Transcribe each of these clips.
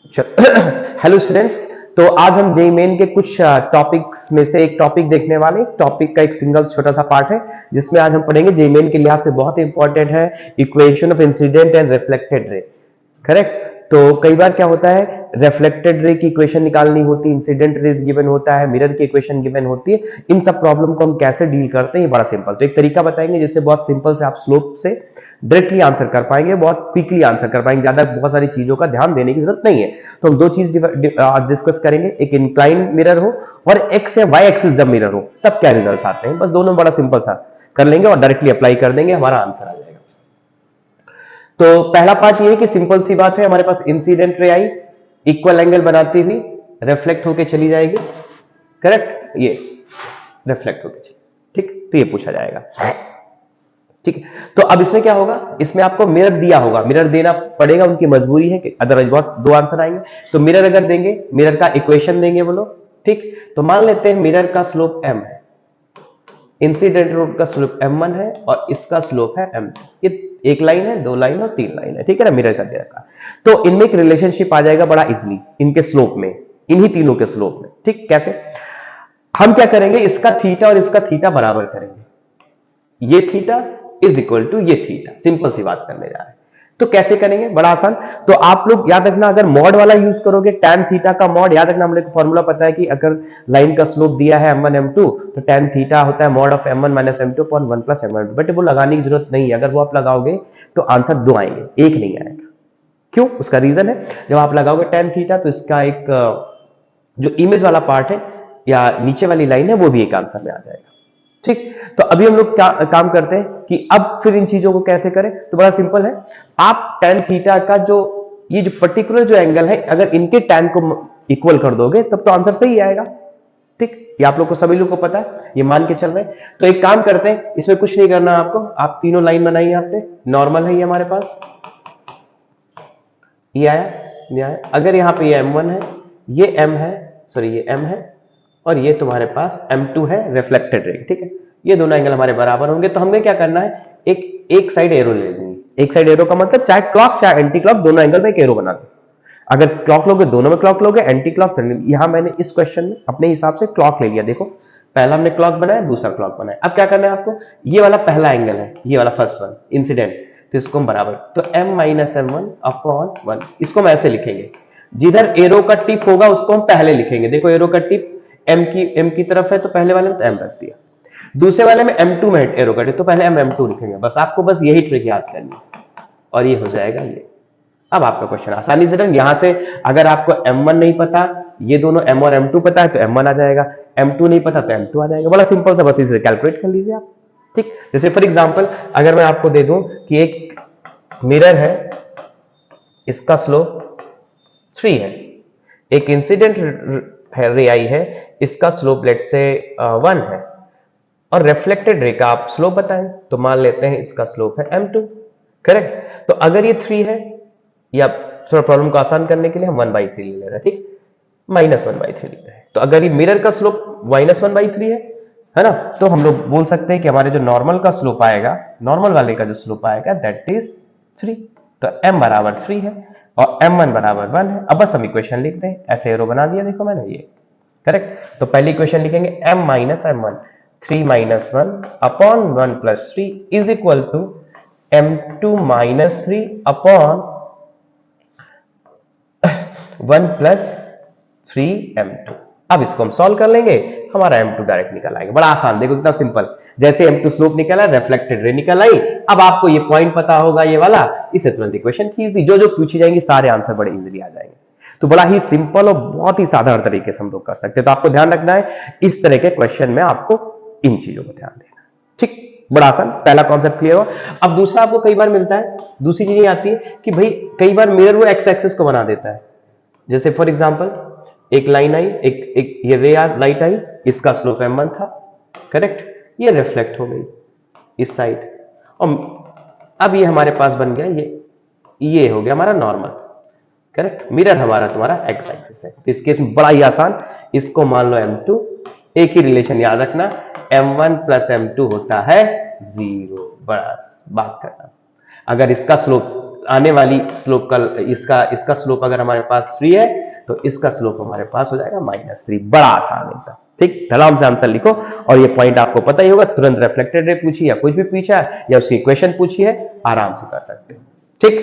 Hello students. तो आज हम जेईई मेन के कुछ टॉपिक्स में से एक टॉपिक देखने वाले हैं। टॉपिक का एक सिंगल छोटा सा पार्ट है जिसमें आज हम पढ़ेंगे जेईई मेन के लिहाज से बहुत इंपॉर्टेंट है, equation of incident and reflected ray. Correct. तो कई बार क्या होता है, रिफ्लेक्टेड रे की इक्वेशन निकालनी होती है, इंसिडेंट रे गिवन होता है, मिरर की इक्वेशन गिवन होती है। इन सब प्रॉब्लम को हम कैसे डील करते हैं, ये बड़ा सिंपल। तो एक तरीका बताएंगे जिससे बहुत सिंपल से आप स्लोप से डायरेक्टली आंसर कर पाएंगे, बहुत क्विकली आंसर कर पाएंगे, ज्यादा बहुत सारी चीजों का ध्यान देने की जरूरत नहीं है। तो हम दो चीज आज डिस्कस करेंगे, एक इंक्लाइन मिरर हो और एक्स या वाई एक्सिस जब मिरर हो तब क्या रिजल्ट आते हैं। बस दोनों बड़ा सिंपल सा कर लेंगे और डायरेक्टली अप्लाई कर देंगे, हमारा आंसर आ जाएगा। तो पहला पार्ट ये है कि सिंपल सी बात है, हमारे पास इंसिडेंट रे आई, इक्वल एंगल बनाती हुई रिफ्लेक्ट होके चली जाएगी। करेक्ट, ये रिफ्लेक्ट होके चली, ठीक। तो ये पूछा जाएगा, ठीक है। तो अब इसमें क्या होगा, इसमें आपको मिरर दिया होगा, मिरर देना पड़ेगा, उनकी मजबूरी है कि अदरवाइज बहुत दो आंसर आएंगे। तो मिरर अगर देंगे, मिरर का इक्वेशन देंगे वो लोग, ठीक। तो मान लेते हैं मिरर का स्लोप m है, इंसिडेंट रोड का स्लोप m1 है और इसका स्लोप है m2। ये एक लाइन है, दो लाइन और तीन लाइन है, ठीक है ना, मिरर का दे रखा। तो इनमें एक रिलेशनशिप आ जाएगा बड़ा इजीली, इनके स्लोप में, इन्हीं तीनों के स्लोप में, ठीक। कैसे हम क्या करेंगे, इसका थीटा और इसका थीटा बराबर करेंगे, ये थीटा इज इक्वल टू ये थीटा। सिंपल सी बात करने जा रहे हैं। तो कैसे करेंगे, बड़ा आसान। तो आप लोग याद रखना, अगर मॉड वाला यूज करोगे, tan थीटा का मॉड याद रखना, हम लोग को फॉर्मूला पता है कि अगर लाइन का स्लोप दिया है m1 m2 तो tan थीटा होता है mod of m1 minus m2 upon 1 plus m1। But वो लगाने की जरूरत नहीं है, अगर वो आप लगाओगे तो आंसर दो आएंगे, एक नहीं आएगा। क्यों, उसका रीजन है, जब आप लगाओगे tan थीटा तो इसका एक जो इमेज वाला पार्ट है या नीचे वाली लाइन है वो भी एक आंसर में आ जाएगा, ठीक। तो अभी हम लोग क्या काम करते हैं कि अब फिर इन चीजों को कैसे करें। तो बड़ा सिंपल है, आप tan थीटा का जो ये जो पर्टिकुलर जो एंगल है, अगर इनके tan को इक्वल कर दोगे तब तो आंसर सही आएगा, ठीक। ये आप लोग को, सभी लोग को पता है, ये मान के चल रहे हैं। तो एक काम करते हैं, इसमें कुछ नहीं करना आपको, आप तीनों लाइन बनाइए। यहाँ पे नॉर्मल है ये हमारे पास, ये आया, ये आया। अगर यहाँ पे ये m1 है, ये m है, सॉरी ये m है, और ये तुम्हारे पास m2 है रिफ्लेक्टेड रे, ठीक है। ये दोनों एंगल हमारे बराबर होंगे। तो हमें क्या करना है, एक साइड एरो ले लेंगे। एक साइड एरो का मतलब चाहे क्लॉक चाहे एंटी क्लॉक, दोनों एंगल में एक एरो बना दो। अगर क्लॉक लोगे, दोनों में क्लॉक लोगे, एंटी क्लॉक। यहां मैंने इस क्वेश्चन में अपने हिसाब से क्लॉक ले लिया। देखो, पहला हमने क्लॉक बनाया, दूसरा क्लॉक बनाया। अब क्या करना है आपको, ये वाला पहला एंगल है, ये वाला फर्स्ट वन इंसिडेंट, तो इसको हम बराबर, तो m माइनस m1 अपॉन 1, इसको हम ऐसे लिखेंगे। जिधर एरो का टिप होगा उसको हम पहले लिखेंगे। देखो एरो का टिप m की तरफ है, तो पहले वाले में तो m रख दिया, दूसरे वाले में m2 में एरो का टिप, तो पहले m2 लिखेंगे। बस आपको बस यही ट्रिक याद करनी है और ये हो जाएगा ये। अब आपका क्वेश्चन आसानी से डन। यहां से अगर आपको m1 नहीं पता, ये दोनों m और m2 पता है तो m1 आ जाएगा, m2 नहीं पता तो m2 आ जाएगा। बड़ा सिंपल सा, बस इसे कैलकुलेट कर लीजिए आप, ठीक। जैसे फॉर एग्जांपल अगर मैं आपको दे दूं कि एक मिरर है, इसका स्लोप 3 है, एक इंसिडेंट रे आई है, इसका स्लोप लेट से 1 है, और रिफ्लेक्टेड रे का आप स्लोप बताएं, तो मान लेते हैं इसका स्लोप है m2। करेक्ट। तो अगर ये 3 है, या थोड़ा प्रॉब्लम को आसान करने के लिए हम 1/3 ले ले रहे हैं, ठीक, -1/3 ले रहे हैं। तो अगर ये मिरर का स्लोप -1/3 है ना, तो हम लोग बोल सकते हैं कि हमारे जो नॉर्मल का स्लोप आएगा, नॉर्मल वाले का जो स्लोप आएगा दैट इज 3। तो m बराबर 3 है और m1 बराबर 1 है। अब बस हम इक्वेशन लिखते हैं, ऐसे एरो बना दिया, देखो मैंने ये। करेक्ट। तो पहली इक्वेशन लिखेंगे m minus m1, 3 minus 1 upon 1 plus 3 is equal to m2 minus 3 upon 1 plus 3m2। अब इसको हम सॉल्व कर लेंगे, हमारा m2 डायरेक्ट निकल आएगा। बड़ा आसान, देखो कितना सिंपल। जैसे m2 स्लोप निकला, रिफ्लेक्टेड रे निकल आई। अब आपको ये पॉइंट पता होगा, ये वाला, इसे तुरंत इक्वेशन खींच दी। जो जो पूछी जाएंगी सारे आंसर बड़े इजीली आ जाएंगे। तो बड़ा ही सिंपल और बहुत ही साधारण तरीके से हम लोग कर सकते हैं। तो आपको ध्यान रखना है, इस तरह के क्वेश्चन में आपको इन चीजों को ध्यान देना, ठीक। बड़ा आसान, पहला कॉन्सेप्ट क्लियर हो। अब दूसरा आपको कई बार मिलता है, दूसरी चीज ये आती है कि भाई कई बार मिरर वो एक्स एक्सिस को बना देता है। जैसे फॉर एग्जांपल एक लाइन आई, एक ये रे लाइट आई, इसका स्लोप m1 था, करेक्ट, ये रिफ्लेक्ट हो गई इस साइड, और अब ये हमारे पास बन गया, ये हो गया हमारा नॉर्मल। करेक्ट, मिरर हमारा तुम्हारा एक्स एक्सिस है। तो इस केस में बड़ा ही आसान, इसको मान लो m2, एक ही रिलेशन याद रखना, m1 प्लस m2 होता है 0। बड़ा बात करना, अगर इसका स्लोप आने वाली स्लोप का इसका स्लोप अगर हमारे पास 3 है तो इसका स्लोप हमारे पास हो जाएगा -3। बड़ा आसान एकदम, ठीक। आराम से आंसर लिखो और ये पॉइंट आपको पता ही होगा, तुरंत रिफ्लेक्टेड रे पूछी या कुछ भी पूछा है या उसकी इक्वेशन पूछी है, आराम से कर सकते हो, ठीक।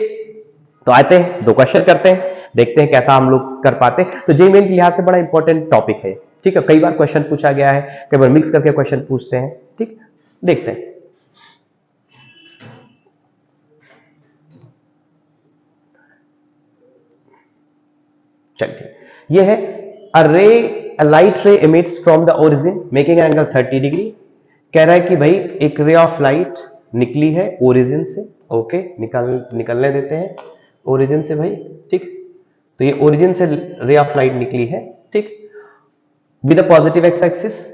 तो आते हैं 2 क्वेश्चन करते हैं, देखते हैं कैसा हम लोग कर पाते हैं। तो जेईई मेन के लिहाज से बड़ा इंपॉर्टेंट टॉपिक है, ठीक है। कई बार क्वेश्चन पूछा गया है, कई बार मिक्स करके क्वेश्चन पूछते हैं, ठीक। देखते हैं। चलिए, ये है a light ray emits from the origin making an angle 30 degree. कह रहा है कि भाई एक रे ऑफ लाइट निकली है ओरिजिन से, ओके, निकलने देते हैं ओरिजिन से भाई, ठीक। तो ये ओरिजिन से रे ऑफ लाइट निकली है, ठीक, with a positive x axis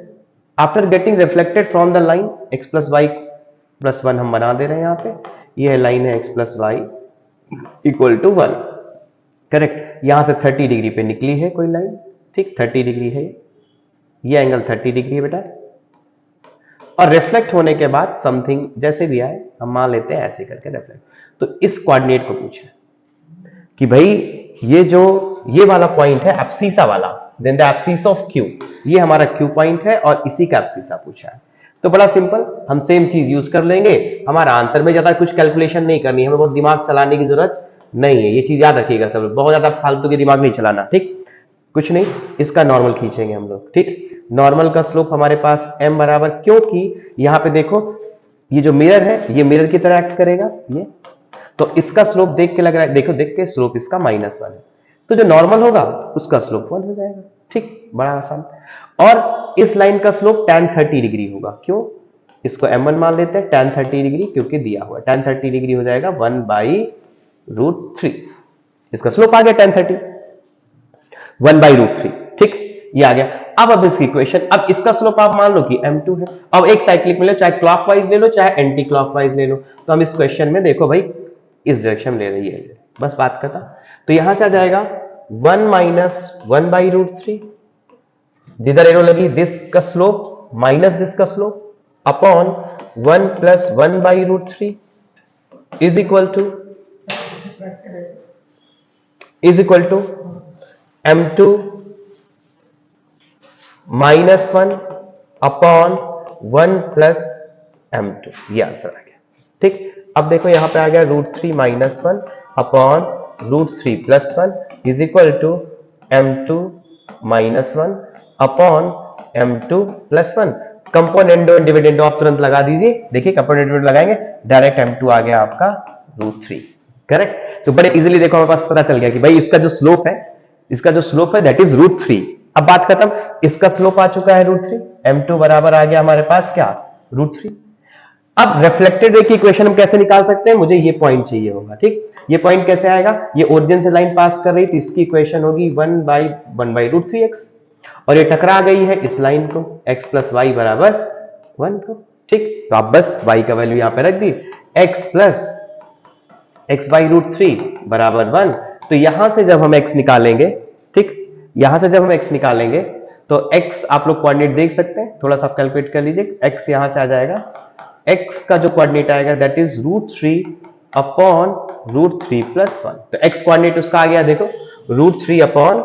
after getting reflected from the line x plus y plus 1 हम बना दे रहे हैं यहाँ पे। ये लाइन है x plus y equal to 1, correct. यहां से 30 डिग्री पे निकली है कोई लाइन, ठीक, 30 डिग्री है, ये एंगल 30 डिग्री है बेटा। और रिफ्लेक्ट होने के बाद समथिंग जैसे भी आए हम मान लेते हैं ऐसे करके रिफ्लेक्ट। तो इस कोऑर्डिनेट को पूछा कि भाई ये वाला पॉइंट है एब्सिसा वाला, then the abscissa of Q, ये हमारा क्यू पॉइंट है और इसी का एब्सिसा पूछा है। तो बड़ा सिंपल, हम सेम चीज यूज कर लेंगे। हमारा आंसर में ज्यादा कुछ कैलकुलेशन नहीं करनी है, हमें बहुत दिमाग चलाने की जरूरत नहीं है, ये चीज याद रखिएगा सब, बहुत ज्यादा फालतू के दिमाग नहीं चलाना, ठीक। कुछ नहीं, इसका नॉर्मल खींचेंगे हम लोग, ठीक। नॉर्मल का स्लोप हमारे पास m बराबर, क्योंकि यहां पे देखो ये जो मिरर है ये मिरर की तरह एक्ट करेगा, ये तो इसका स्लोप देख के लग रहा है, देखो देख के स्लोप इसका -1 है, तो जो नॉर्मल होगा उसका स्लोप 1 हो जाएगा, ठीक, बड़ा आसान। और इस लाइन का स्लोप tan 30 डिग्री होगा, क्यों, इसको m1 मान लेते हैं, tan 30 डिग्री क्योंकि दिया हुआ है, tan 30 डिग्री हो जाएगा 1/√3, इसका स्लोप आ गया tan 30, 1/√3, ठीक, ये आ गया। अब इसकी इक्वेशन, अब इसका स्लोप आप मान लो कि m2 है। अब एक साइक्लिक में लो, चाहे क्लॉकवाइज ले लो चाहे एंटी क्लॉकवाइज ले लो, तो हम इस क्वेश्चन में देखो भाई इस डायरेक्शन में ले रही है, बस बात खत्म। तो यहां से आ जाएगा 1 - 1/√3, जिधर एरो लगी दिस का स्लोप माइनस दिस का slope upon 1 + 1/√3 is equal to m2 -1 upon 1 + m2, ये आंसर आ गया, ठीक। अब देखो यहां पे आ गया √3 - 1 upon √3 + 1 is equal to m2 -1 upon m2 + 1। Componendo dividendo आप तुरंत लगा दीजिए, देखिए कंपोनेंडो लगाएंगे डायरेक्ट m2 आ गया आपका √3, करेक्ट। तो बड़े इजीली देखो हमारे पास पता चल गया कि भाई इसका जो स्लोप है दैट इज √3। अब बात खत्म, इसका स्लोप आ चुका है √3, m2 बराबर आ गया हमारे पास क्या, √3। अब रिफ्लेक्टेड रे की इक्वेशन हम कैसे निकाल सकते हैं, मुझे ये पॉइंट चाहिए होगा, ठीक। ये पॉइंट कैसे आएगा, ये ओरिजिन से लाइन पास कर रही तो इसकी इक्वेशन होगी 1/√3x, और ये टकरा गई है इस लाइन को x + y = 1 को, ठीक। तो आप बस y का वैल्यू यहां पे रख दी, x + x/√3 = 1। तो यहां से जब हम x निकालेंगे, ठीक, यहां से जब हम x निकालेंगे तो x आप लोग कोऑर्डिनेट देख सकते हैं, थोड़ा सा कैलकुलेट कर लीजिए, x यहां से आ जाएगा, x का जो कोऑर्डिनेट आएगा दैट इज √3 अपॉन √3 + 1। तो x कोऑर्डिनेट उसका आ गया, देखो √3 अपॉन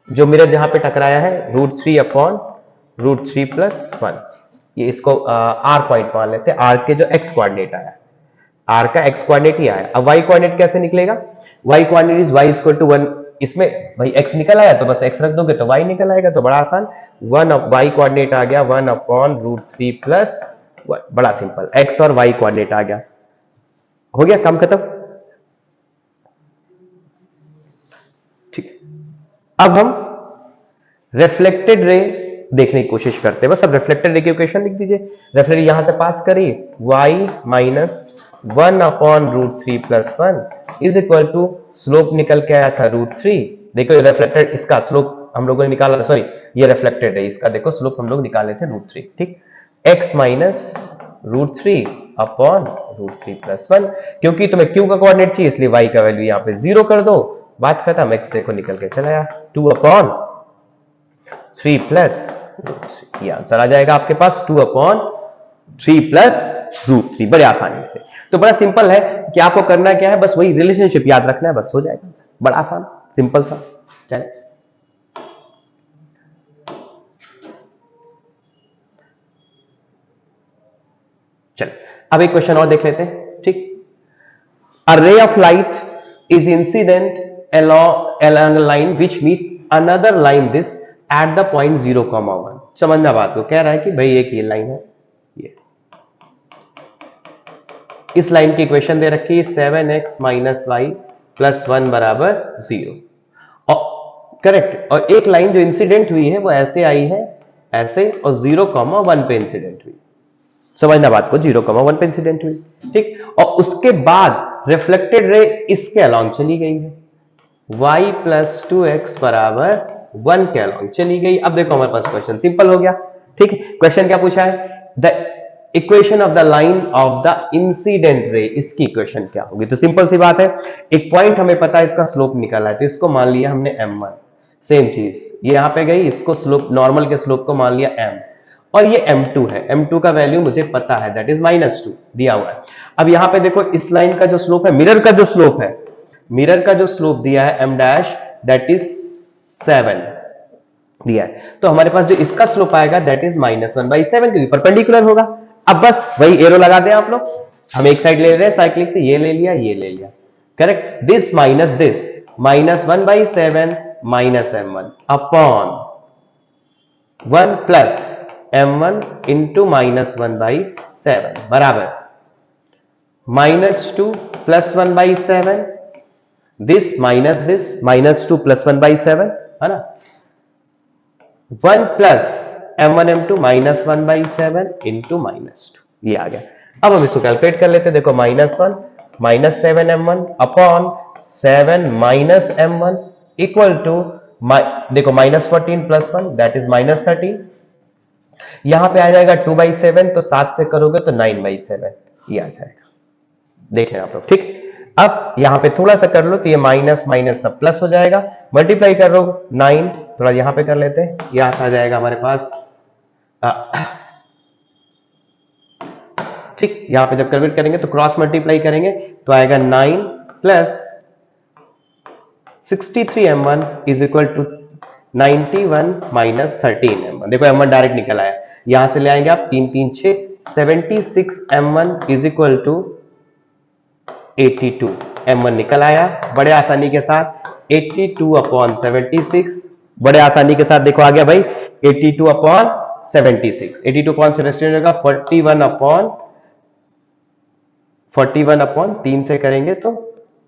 जो मिरर जहां पे टकराया है √3 अपॉन √3 + 1, ये इसको r पॉइंट मान लेते हैं, r के जो x कोऑर्डिनेट आया, r का x कोऑर्डिनेट ही आया। अब y कोऑर्डिनेट कैसे निकलेगा, y कोऑर्डिनेट इज y = 1, इसमें भाई x निकल आया तो बस x रख दोगे तो y निकल आएगा, तो बड़ा आसान, 1 y कोऑर्डिनेट आ गया 1 अपॉन √3 + 1, बड़ा सिंपल, x और y कोऑर्डिनेट आ गया, हो गया काम खत्म, ठीक। अब हम रिफ्लेक्टेड रे देखने की कोशिश करते हैं, बस अब रिफ्लेक्टेड रे की इक्वेशन लिख दीजिए। रिफ्लेक्टेड यहां से पास करिए, y - 1 upon √3 + 1 is equal to, slope निकल के आया था √3, देखो रिफ्लेक्टेड, इसका स्लोप हम लोगों ने निकाला, सॉरी ये रिफ्लेक्टेड है, इसका देखो स्लोप हम लोग निकाले थे √3, ठीक। x - √3 अपॉन √3 + 1, क्योंकि तुम्हें q का कोऑर्डिनेट चाहिए इसलिए y का वैल्यू यहाँ पे 0 कर दो, बात खत्म, x देखो निकल के चला आया 2 अपॉन 3 + √3, ये आंसर आ जाएगा आपके पास 2 अपॉन 3 प्लस रूट 3, बड़े आसानी से। तो बड़ा सिंपल है कि आपको करना क्या है, बस वही रिलेशनशिप याद रखना है, बस हो जाएगा। बड़ा आसान सिंपल सा। चले चल अब एक क्वेश्चन और देख लेते हैं, ठीक। A ray of light is incident along a line which meets another line this at the point 0,1। समझना बात को, कह रहा है कि भाई एक ये लाइन है, ये इस लाइन की इक्वेशन दे रखी है 7x माइनस वाई प्लस 1 बराबर 0, और करेक्ट। और एक लाइन जो इंसिडेंट हुई है वो ऐसे आई है, ऐसे, और 0,1 पे इंसिडेंट हुई। समझना बात को, 0,1 पे इंसिडेंट हुई, ठीक। और उसके बाद रिफ्लेक्टेड रे इसके अलोंग चली गई है, y प्लस 2x बराबर 1 के अलोंग चली गई। अब देखो हमारे पास क्वेश्चन सिंपल हो गया, ठीक है। क्वेश्चन क्या पूछा है, the equation of the line of the incident ray, इसकी इक्वेशन क्या होगी। तो सिंपल सी बात है, एक पॉइंट हमें पता है, इसका स्लोप निकाला है, तो इसको मान लिया हमने m1। सेम चीज ये यहां पे गई, इसको स्लोप, नॉर्मल के स्लोप को मान लिया m, और ये m2 है, m2 का वैल्यू मुझे पता है, दैट इज -2 दिया हुआ है। अब यहां पे देखो इस लाइन का जो स्लोप है, मिरर का जो स्लोप है, मिरर का जो स्लोप दिया है m डैश, दैट इज 7 दिया है। तो हमारे पास जो इसका स्लोप आएगा दैट इज -1/7, क्योंकि परपेंडिकुलर होगा। अब बस वही एरो लगा दें आप लोग, हम एक साइड ले रहे हैं साइक्लिक से, ये ले लिया, ये ले लिया, correct. This minus this, -1/7 minus m1 upon 1 plus m1 into -1/7 बराबर -2 प्लस 1/7, दिस -2 प्लस 1/7, है ना, 1 प्लस m1 m2 -1/7 इंटू -2, ये आ गया। अब हम इसको कैलकुलेट कर लेते हैं, देखो -1 -7 m1 upon 7 minus m1 equal to, देखो -14 प्लस 1 दैट इज -13, यहां पे आ जाएगा 2/7, तो 7 से करोगे तो 9/7, ये आ जाएगा। देख लें आप लोग, ठीक। अब यहां पे थोड़ा सा कर लो तो ये माइनस माइनस सब प्लस हो जाएगा, मल्टीप्लाई कर लो 9, थोड़ा यहां पे कर लेते हैं, यहां आ जाएगा हमारे पास, ठीक। यहां पे जब कैलकुलेट करेंगे तो क्रॉस मल्टीप्लाई करेंगे तो आएगा 9 plus 63 m1 is equal to 91 minus 13 m1। देखो m1 डायरेक्ट निकल आया, यहां से ले आएंगे आप 3 3 6, 76 m1 is equal to 82, m1 निकल आया बड़े आसानी के साथ, 82 अपॉन 76, बड़े आसानी के साथ देखो आ गया भाई 82 अपॉन 76, 82 अपॉन 76 होगा 41 अपॉन 3 से करेंगे तो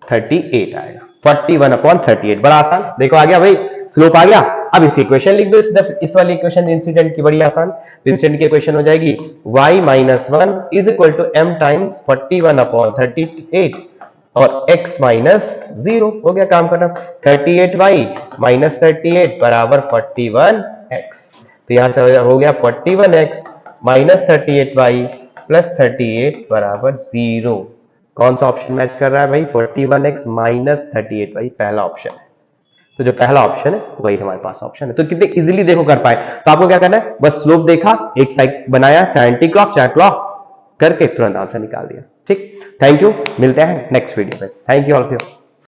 38 आएगा, 41 अपॉन 38, बड़ा आसान। देखो आ गया भाई, स्लोप आ गया। अब इस इक्वेशन लिख दो, इस वाली इक्वेशन इंसिडेंट की, बड़ी आसान। तो इंसिडेंट की इक्वेशन हो जाएगी y - 1 is equal to m times 41 upon 38 और x - 0, हो गया काम खत्म। 38y - 38 बराबर 41x, तो यहां से हो गया 41x - 38y प्लस 38 बराबर 0। कौन सा ऑप्शन मैच कर रहा है भाई, 41x - 38y, पहला ऑप्शन है। तो जो पहला ऑप्शन है वही हमारे पास ऑप्शन है। तो कितने इजीली देखो कर पाए। तो आपको क्या करना है, बस स्लोप देखा, एक साइड बनाया, चाहे एंटी क्लॉक चाहे क्लॉक, करके तुरंत आंसर निकाल दिया, ठीक। थैंक यू, मिलते हैं नेक्स्ट वीडियो में। Thank you all of you.